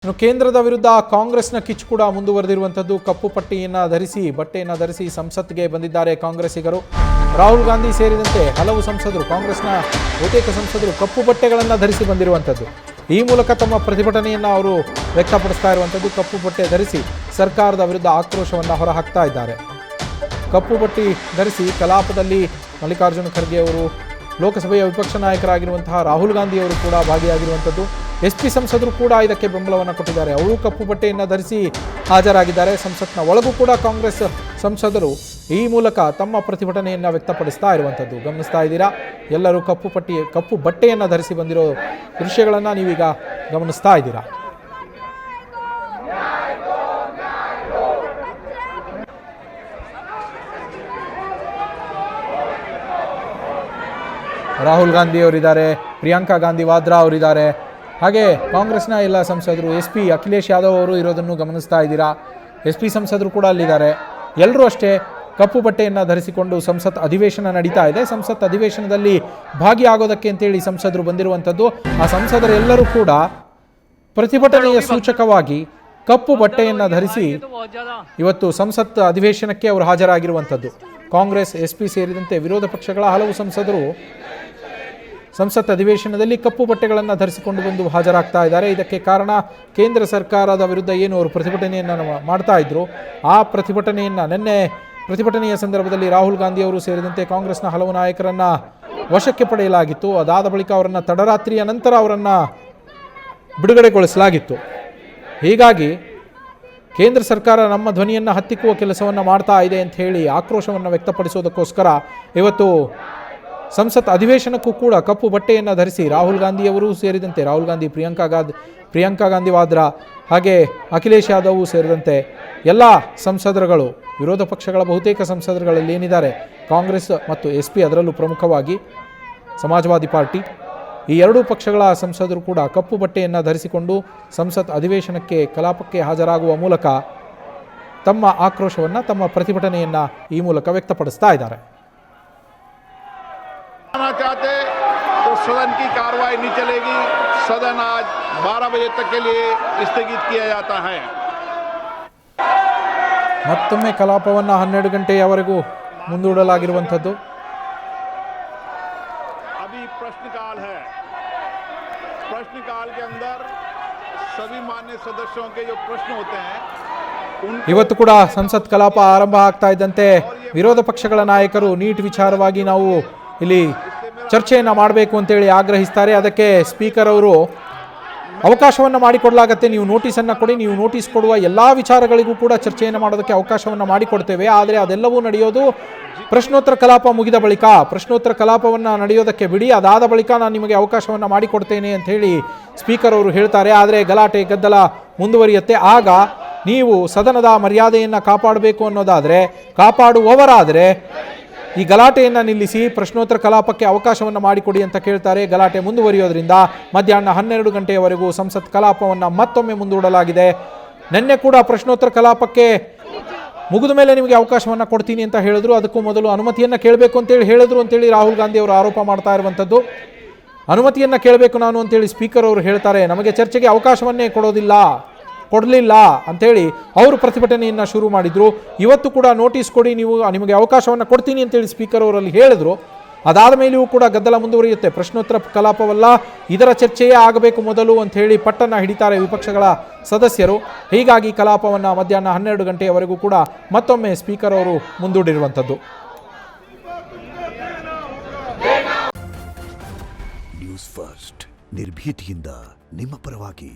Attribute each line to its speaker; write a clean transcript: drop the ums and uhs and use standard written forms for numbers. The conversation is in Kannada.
Speaker 1: ಇನ್ನು ಕೇಂದ್ರದ ವಿರುದ್ಧ ಕಾಂಗ್ರೆಸ್ನ ಕಿಚ್ಚು ಕೂಡ ಮುಂದುವರೆದಿರುವಂಥದ್ದು. ಕಪ್ಪು ಪಟ್ಟಿಯನ್ನು ಧರಿಸಿ ಬಟ್ಟೆಯನ್ನು ಧರಿಸಿ ಸಂಸತ್ಗೆ ಬಂದಿದ್ದಾರೆ ಕಾಂಗ್ರೆಸ್ಸಿಗರು. ರಾಹುಲ್ ಗಾಂಧಿ ಸೇರಿದಂತೆ ಹಲವು ಸಂಸದರು, ಕಾಂಗ್ರೆಸ್ನ ಬಹುತೇಕ ಸಂಸದರು ಕಪ್ಪು ಬಟ್ಟೆಗಳನ್ನು ಧರಿಸಿ ಬಂದಿರುವಂಥದ್ದು. ಈ ಮೂಲಕ ತಮ್ಮ ಪ್ರತಿಭಟನೆಯನ್ನು ಅವರು ವ್ಯಕ್ತಪಡಿಸ್ತಾ ಇರುವಂಥದ್ದು. ಕಪ್ಪು ಬಟ್ಟೆ ಧರಿಸಿ ಸರ್ಕಾರದ ವಿರುದ್ಧ ಆಕ್ರೋಶವನ್ನು ಹೊರಹಾಕ್ತಾ ಇದ್ದಾರೆ. ಕಪ್ಪು ಬಟ್ಟೆ ಧರಿಸಿ ಕಲಾಪದಲ್ಲಿ ಮಲ್ಲಿಕಾರ್ಜುನ ಖರ್ಗೆ ಅವರು, ಲೋಕಸಭೆಯ ವಿಪಕ್ಷ ನಾಯಕರಾಗಿರುವಂತಹ ರಾಹುಲ್ ಗಾಂಧಿ ಅವರು ಕೂಡ ಭಾಗಿಯಾಗಿರುವಂಥದ್ದು. SP ಸಂಸದರು ಕೂಡ ಇದಕ್ಕೆ ಬೆಂಬಲವನ್ನು ಕೊಟ್ಟಿದ್ದಾರೆ. ಅವರು ಕಪ್ಪು ಬಟ್ಟೆಯನ್ನು ಧರಿಸಿ ಹಾಜರಾಗಿದ್ದಾರೆ. ಸಂಸತ್ನ ಒಳಗೂ ಕೂಡ ಕಾಂಗ್ರೆಸ್ ಸಂಸದರು ಈ ಮೂಲಕ ತಮ್ಮ ಪ್ರತಿಭಟನೆಯನ್ನು ವ್ಯಕ್ತಪಡಿಸ್ತಾ ಇರುವಂಥದ್ದು ಗಮನಿಸ್ತಾ ಇದ್ದೀರಾ. ಎಲ್ಲರೂ ಕಪ್ಪು ಬಟ್ಟೆಯನ್ನು ಧರಿಸಿ ಬಂದಿರೋ ದೃಶ್ಯಗಳನ್ನು ನೀವೀಗ ಗಮನಿಸ್ತಾ ಇದ್ದೀರಾ. ರಾಹುಲ್ ಗಾಂಧಿ ಅವರಿದ್ದಾರೆ, ಪ್ರಿಯಾಂಕಾ ಗಾಂಧಿ ವಾದ್ರಾ ಅವರಿದ್ದಾರೆ, ಹಾಗೆ ಕಾಂಗ್ರೆಸ್ನ ಎಲ್ಲ ಸಂಸದರು, SP ಅಖಿಲೇಶ್ ಯಾದವ್ ಅವರು ಇರೋದನ್ನು ಗಮನಿಸ್ತಾ ಇದ್ದೀರಾ. SP ಸಂಸದರು ಕೂಡ ಅಲ್ಲಿದ್ದಾರೆ. ಎಲ್ಲರೂ ಅಷ್ಟೇ ಕಪ್ಪು ಬಟ್ಟೆಯನ್ನು ಧರಿಸಿಕೊಂಡು ಸಂಸತ್ ಅಧಿವೇಶನ ನಡೀತಾ ಇದೆ. ಸಂಸತ್ ಅಧಿವೇಶನದಲ್ಲಿ ಭಾಗಿಯಾಗೋದಕ್ಕೆ ಅಂತೇಳಿ ಸಂಸದರು ಬಂದಿರುವಂಥದ್ದು. ಆ ಸಂಸದರೆಲ್ಲರೂ ಕೂಡ ಪ್ರತಿಭಟನೆಯ ಸೂಚಕವಾಗಿ ಕಪ್ಪು ಬಟ್ಟೆಯನ್ನು ಧರಿಸಿ ಇವತ್ತು ಸಂಸತ್ ಅಧಿವೇಶನಕ್ಕೆ ಅವರು ಹಾಜರಾಗಿರುವಂಥದ್ದು. ಕಾಂಗ್ರೆಸ್, SP ಸೇರಿದಂತೆ ವಿರೋಧ ಪಕ್ಷಗಳ ಹಲವು ಸಂಸದರು ಸಂಸತ್ ಅಧಿವೇಶನದಲ್ಲಿ ಕಪ್ಪು ಬಟ್ಟೆಗಳನ್ನು ಧರಿಸಿಕೊಂಡು ಬಂದು ಹಾಜರಾಗ್ತಾ ಇದ್ದಾರೆ. ಇದಕ್ಕೆ ಕಾರಣ ಕೇಂದ್ರ ಸರ್ಕಾರದ ವಿರುದ್ಧ ಏನು ಅವರು ಪ್ರತಿಭಟನೆಯನ್ನು ಮಾಡ್ತಾ ಇದ್ರು, ಆ ಪ್ರತಿಭಟನೆಯ ಸಂದರ್ಭದಲ್ಲಿ ರಾಹುಲ್ ಗಾಂಧಿ ಅವರು ಸೇರಿದಂತೆ ಕಾಂಗ್ರೆಸ್ನ ಹಲವು ನಾಯಕರನ್ನು ವಶಕ್ಕೆ ಪಡೆಯಲಾಗಿತ್ತು. ಅದಾದ ಬಳಿಕ ಅವರನ್ನು ತಡರಾತ್ರಿಯ ನಂತರ ಅವರನ್ನು ಬಿಡುಗಡೆಗೊಳಿಸಲಾಗಿತ್ತು. ಹೀಗಾಗಿ ಕೇಂದ್ರ ಸರ್ಕಾರ ನಮ್ಮ ಧ್ವನಿಯನ್ನು ಹತ್ತಿಕ್ಕುವ ಕೆಲಸವನ್ನು ಮಾಡ್ತಾ ಇದೆ ಅಂತ ಹೇಳಿ ಆಕ್ರೋಶವನ್ನು ವ್ಯಕ್ತಪಡಿಸೋದಕ್ಕೋಸ್ಕರ ಇವತ್ತು ಸಂಸತ್ ಅಧಿವೇಶನಕ್ಕೂ ಕೂಡ ಕಪ್ಪು ಬಟ್ಟೆಯನ್ನು ಧರಿಸಿ ರಾಹುಲ್ ಗಾಂಧಿಯವರು ಸೇರಿದಂತೆ ಪ್ರಿಯಾಂಕಾ ಗಾಂಧಿ ವಾದ್ರಾ, ಹಾಗೆ ಅಖಿಲೇಶ್ ಯಾದವ್ ಸೇರಿದಂತೆ ಎಲ್ಲ ಸಂಸದರುಗಳು, ವಿರೋಧ ಪಕ್ಷಗಳ ಬಹುತೇಕ ಸಂಸದರುಗಳಲ್ಲಿ ಏನಿದ್ದಾರೆ ಕಾಂಗ್ರೆಸ್ ಮತ್ತು SP, ಅದರಲ್ಲೂ ಪ್ರಮುಖವಾಗಿ ಸಮಾಜವಾದಿ ಪಾರ್ಟಿ, ಈ ಎರಡೂ ಪಕ್ಷಗಳ ಸಂಸದರು ಕೂಡ ಕಪ್ಪು ಬಟ್ಟೆಯನ್ನು ಧರಿಸಿಕೊಂಡು ಸಂಸತ್ ಅಧಿವೇಶನಕ್ಕೆ ಕಲಾಪಕ್ಕೆ ಹಾಜರಾಗುವ ಮೂಲಕ ತಮ್ಮ ಆಕ್ರೋಶವನ್ನು, ತಮ್ಮ ಪ್ರತಿಭಟನೆಯನ್ನು ಈ ಮೂಲಕ ವ್ಯಕ್ತಪಡಿಸ್ತಾ ಇದ್ದಾರೆ.
Speaker 2: चाहते तो सदन की कार्रवाई नहीं चलेगी. सदन आज 12 बजे तक के लिए स्थगित किया जाता है.
Speaker 1: ಮತ್ತೊಮ್ಮೆ ಕಲಾಪವನ್ನು 12 ಗಂಟೆಯವರೆಗೂ ಮುಂದೂಡಲಾಗಿರುವಂಥದ್ದು.
Speaker 2: अभी प्रश्नकाल है. प्रश्नकाल के अंदर सभी मान्य सदस्यों के जो प्रश्न होते हैं
Speaker 1: ಇವತ್ತು ಕೂಡ ಸಂಸತ್ ಕಲಾಪ ಆರಂಭ ಆಗ್ತಾ ಇದ್ದಂತೆ ವಿರೋಧ ಪಕ್ಷಗಳ ನಾಯಕರು ನೀಟ್ ವಿಚಾರವಾಗಿ ನಾವು ಇಲ್ಲಿ ಚರ್ಚೆಯನ್ನು ಮಾಡಬೇಕು ಅಂತೇಳಿ ಆಗ್ರಹಿಸ್ತಾರೆ. ಅದಕ್ಕೆ ಸ್ಪೀಕರ್ ಅವರು ಅವಕಾಶವನ್ನು ಮಾಡಿಕೊಡಲಾಗತ್ತೆ, ನೀವು ನೋಟಿಸನ್ನು ಕೊಡಿ, ನೀವು ನೋಟಿಸ್ ಕೊಡುವ ಎಲ್ಲ ವಿಚಾರಗಳಿಗೂ ಕೂಡ ಚರ್ಚೆಯನ್ನು ಮಾಡೋದಕ್ಕೆ ಅವಕಾಶವನ್ನು ಮಾಡಿಕೊಡ್ತೇವೆ. ಆದರೆ ಅದೆಲ್ಲವೂ ನಡೆಯೋದು ಪ್ರಶ್ನೋತ್ತರ ಕಲಾಪ ಮುಗಿದ ಬಳಿಕ. ಪ್ರಶ್ನೋತ್ತರ ಕಲಾಪವನ್ನು ನಡೆಯೋದಕ್ಕೆ ಬಿಡಿ, ಅದಾದ ಬಳಿಕ ನಾನು ನಿಮಗೆ ಅವಕಾಶವನ್ನು ಮಾಡಿಕೊಡ್ತೇನೆ ಅಂತ ಹೇಳಿ ಸ್ಪೀಕರ್ ಅವರು ಹೇಳ್ತಾರೆ. ಆದರೆ ಗಲಾಟೆ ಗದ್ದಲ ಮುಂದುವರಿಯುತ್ತೆ. ಆಗ ನೀವು ಸದನದ ಮರ್ಯಾದೆಯನ್ನು ಕಾಪಾಡಬೇಕು ಅನ್ನೋದಾದರೆ, ಕಾಪಾಡುವವರಾದರೆ ಈ ಗಲಾಟೆಯನ್ನು ನಿಲ್ಲಿಸಿ ಪ್ರಶ್ನೋತ್ತರ ಕಲಾಪಕ್ಕೆ ಅವಕಾಶವನ್ನು ಮಾಡಿಕೊಡಿ ಅಂತ ಕೇಳ್ತಾರೆ. ಗಲಾಟೆ ಮುಂದುವರಿಯೋದ್ರಿಂದ ಮಧ್ಯಾಹ್ನ 12 ಗಂಟೆಯವರೆಗೂ ಸಂಸತ್ ಕಲಾಪವನ್ನು ಮತ್ತೊಮ್ಮೆ ಮುಂದೂಡಲಾಗಿದೆ. ನಿನ್ನೆ ಕೂಡ ಪ್ರಶ್ನೋತ್ತರ ಕಲಾಪಕ್ಕೆ ಮುಗಿದ ಮೇಲೆ ನಿಮಗೆ ಅವಕಾಶವನ್ನು ಕೊಡ್ತೀನಿ ಅಂತ ಹೇಳಿದ್ರು. ಅದಕ್ಕೂ ಮೊದಲು ಅನುಮತಿಯನ್ನು ಕೇಳಬೇಕು ಅಂತೇಳಿ ಹೇಳಿದ್ರು ಅಂತೇಳಿ ರಾಹುಲ್ ಗಾಂಧಿ ಅವರು ಆರೋಪ ಮಾಡ್ತಾ ಇರುವಂಥದ್ದು. ಅನುಮತಿಯನ್ನು ಕೇಳಬೇಕು ನಾನು ಅಂತೇಳಿ ಸ್ಪೀಕರ್ ಅವರು ಹೇಳ್ತಾರೆ. ನಮಗೆ ಚರ್ಚೆಗೆ ಅವಕಾಶವನ್ನೇ ಕೊಡಲಿಲ್ಲ ಅಂಥೇಳಿ ಅವರು ಪ್ರತಿಭಟನೆಯನ್ನು ಶುರು ಮಾಡಿದರು. ಇವತ್ತು ಕೂಡ ನೋಟಿಸ್ ಕೊಡಿ, ನಿಮಗೆ ಅವಕಾಶವನ್ನು ಕೊಡ್ತೀನಿ ಅಂತೇಳಿ ಸ್ಪೀಕರ್ ಅವರಲ್ಲಿ ಹೇಳಿದ್ರು. ಅದಾದ ಮೇಲೆಯೂ ಕೂಡ ಗದ್ದಲ ಮುಂದುವರಿಯುತ್ತೆ. ಪ್ರಶ್ನೋತ್ತರ ಕಲಾಪವಲ್ಲ, ಇದರ ಚರ್ಚೆಯೇ ಆಗಬೇಕು ಮೊದಲು ಅಂಥೇಳಿ ಪಟ್ಟನ್ನು ಹಿಡಿತಾರೆ ವಿಪಕ್ಷಗಳ ಸದಸ್ಯರು. ಹೀಗಾಗಿ ಕಲಾಪವನ್ನು ಮಧ್ಯಾಹ್ನ 12 ಗಂಟೆಯವರೆಗೂ ಕೂಡ ಮತ್ತೊಮ್ಮೆ ಸ್ಪೀಕರ್ ಅವರು ಮುಂದೂಡಿರುವಂಥದ್ದು.
Speaker 3: ನ್ಯೂಸ್ ಫಸ್ಟ್ ನಿರ್ಭೀತಿಯಿಂದ ನಿಮ್ಮ ಪರವಾಗಿ.